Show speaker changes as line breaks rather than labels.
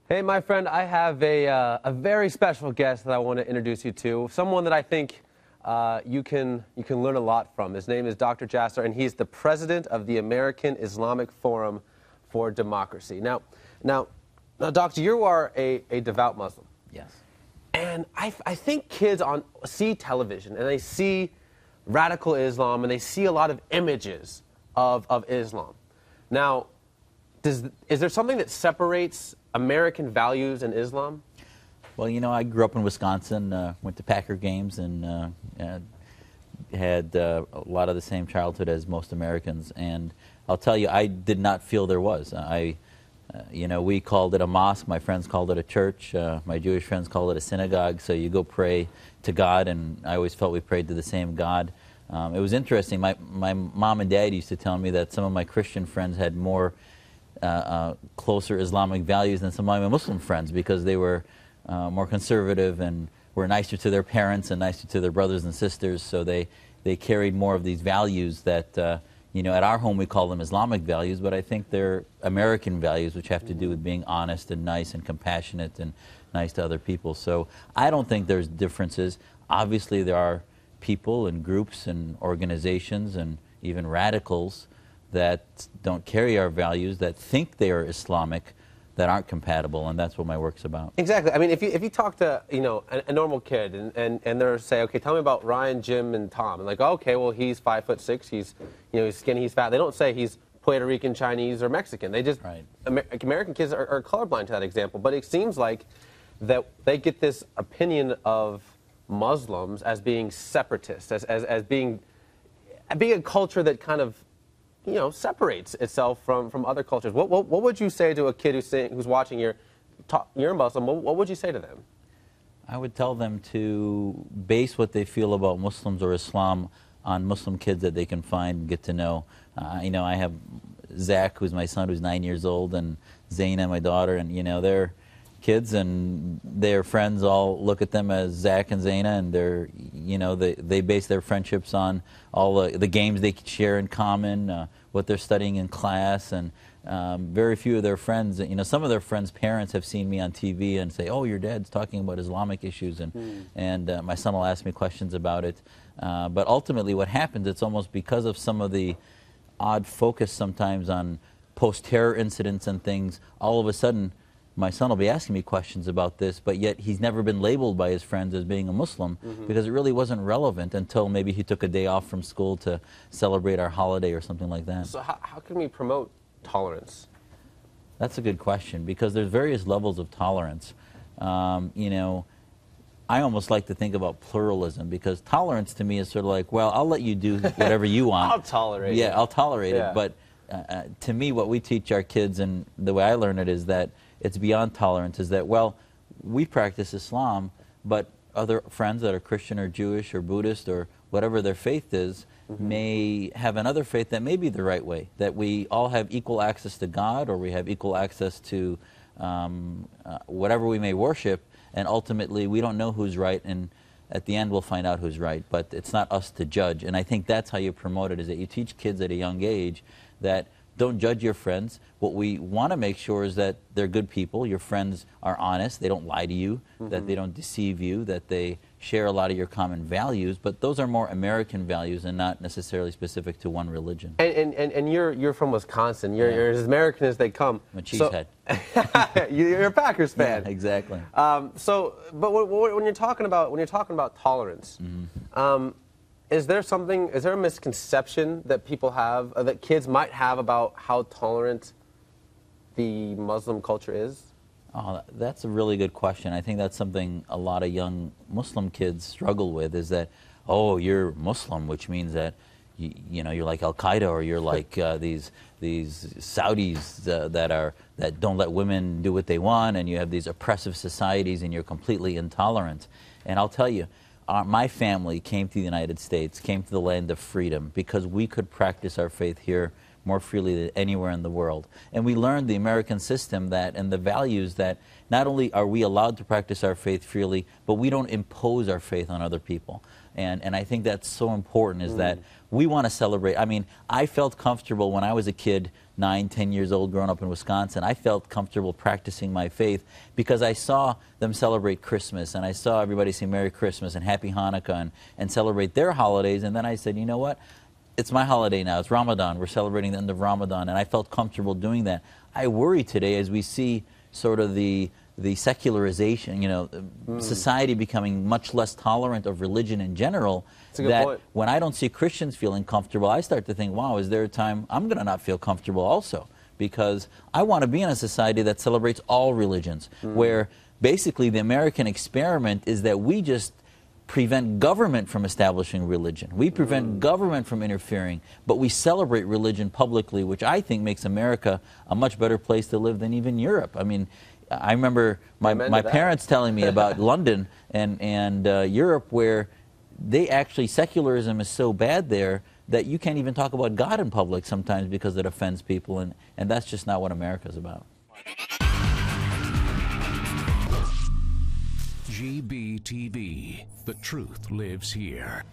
Hey, my friend, I have a very special guest that I want to introduce you to. Someone that I think you can learn a lot from. His name is Dr. Jasser, and he's the president of the American Islamic Forum for Democracy. Now, Doctor, you are a devout Muslim.
Yes.
And I think kids see television, and they see radical Islam, and they see a lot of images of Islam. Now, is there something that separates American values and Islam?
Well, you know, I grew up in Wisconsin, went to Packer games, and had a lot of the same childhood as most Americans. And I'll tell you, I did not feel there was. You know, we called it a mosque. My friends called it a church. My Jewish friends called it a synagogue. So you go pray to God, and I always felt we prayed to the same God. It was interesting. My mom and dad used to tell me that some of my Christian friends had more closer Islamic values than some of my Muslim friends, because they were more conservative and were nicer to their parents and nicer to their brothers and sisters. So they carried more of these values that, you know, at our home we call them Islamic values, but I think they're American values, which have to do with being honest and nice and compassionate and nice to other people. So I don't think there's differences. Obviously there are people and groups and organizations and even radicals that don't carry our values, that think they are Islamic, that aren't compatible, and that's what my work's about.
Exactly. I mean, if you talk to, you know, a normal kid, and they're say, okay, tell me about Ryan, Jim, and Tom, and like, okay, well, he's 5'6", he's, you know, he's skinny, he's fat. They don't say he's Puerto Rican, Chinese, or Mexican. They just,
right.
American kids are colorblind to that example. But it seems like that they get this opinion of Muslims as being separatist, as being a culture that kind of, you know, separates itself from other cultures. What would you say to a kid who's watching you're a Muslim? What would you say to them?
I would tell them to base what they feel about Muslims or Islam on Muslim kids that they can find and get to know. You know, I have Zach, who's my son, who's 9 years old, and Zaina, my daughter, and you know, they're kids, and their friends all look at them as Zach and Zaina, and they're, you know, they base their friendships on all the games they share in common, what they're studying in class, and very few of their friends, you know, some of their friends' parents have seen me on TV and say, oh, your dad's talking about Islamic issues, and my son will ask me questions about it. But ultimately what happens, it's almost because of some of the odd focus sometimes on post-terror incidents and things, all of a sudden my son will be asking me questions about this, but yet he's never been labeled by his friends as being a Muslim, because it really wasn't relevant until maybe he took a day off from school to celebrate our holiday or something like that.
So how can we promote tolerance?
That's a good question, because there's various levels of tolerance. You know, I almost like to think about pluralism, because tolerance to me is sort of like, well, I'll let you do whatever you want.
I'll tolerate it.
Yeah, I'll tolerate it. But to me, what we teach our kids, and the way I learn it, is that it's beyond tolerance, is that, well, we practice Islam, but other friends that are Christian or Jewish or Buddhist or whatever their faith is may have another faith that may be the right way, that we all have equal access to God, or we have equal access to whatever we may worship, and ultimately we don't know who's right, and at the end we'll find out who's right, but it's not us to judge. And I think that's how you promote it, is that you teach kids at a young age that don't judge your friends. What we want to make sure is that they're good people. Your friends are honest. They don't lie to you, that they don't deceive you, that they share a lot of your common values. But those are more American values and not necessarily specific to one religion.
And you're from Wisconsin. You're as American as they come.
I'm a cheesehead.
You're a Packers fan.
Yeah, exactly.
But when you're talking about tolerance, is there a misconception that people have, that kids might have, about how tolerant the Muslim culture is?
Oh, that's a really good question. I think that's something a lot of young Muslim kids struggle with, is that, oh, you're Muslim, which means that you know, you're like Al-Qaeda, or you're like these Saudis that don't let women do what they want, and you have these oppressive societies, and you're completely intolerant. And I'll tell you, my family came to the United States, came to the land of freedom, because we could practice our faith here more freely than anywhere in the world. And we learned the American system that, and the values that not only are we allowed to practice our faith freely, but we don't impose our faith on other people. And I think that's so important, is that we want to celebrate. I mean, I felt comfortable when I was a kid, 9, 10 years old, growing up in Wisconsin. I felt comfortable practicing my faith because I saw them celebrate Christmas, and I saw everybody say Merry Christmas and Happy Hanukkah and celebrate their holidays. And then I said, you know what? It's my holiday now. It's Ramadan. We're celebrating the end of Ramadan, and I felt comfortable doing that. I worry today as we see sort of the secularization, you know, society becoming much less tolerant of religion in general, that when I don't see Christians feeling comfortable, I start to think, wow, is there a time I'm going to not feel comfortable also? Because I want to be in a society that celebrates all religions, where basically the American experiment is that we just prevent government from establishing religion. We prevent government from interfering, but we celebrate religion publicly, which I think makes America a much better place to live than even Europe. I mean, I remember my parents telling me about London and Europe, where they actually, secularism is so bad there that you can't even talk about God in public sometimes because it offends people, and that's just not what America's about.
GBTV, the truth lives here.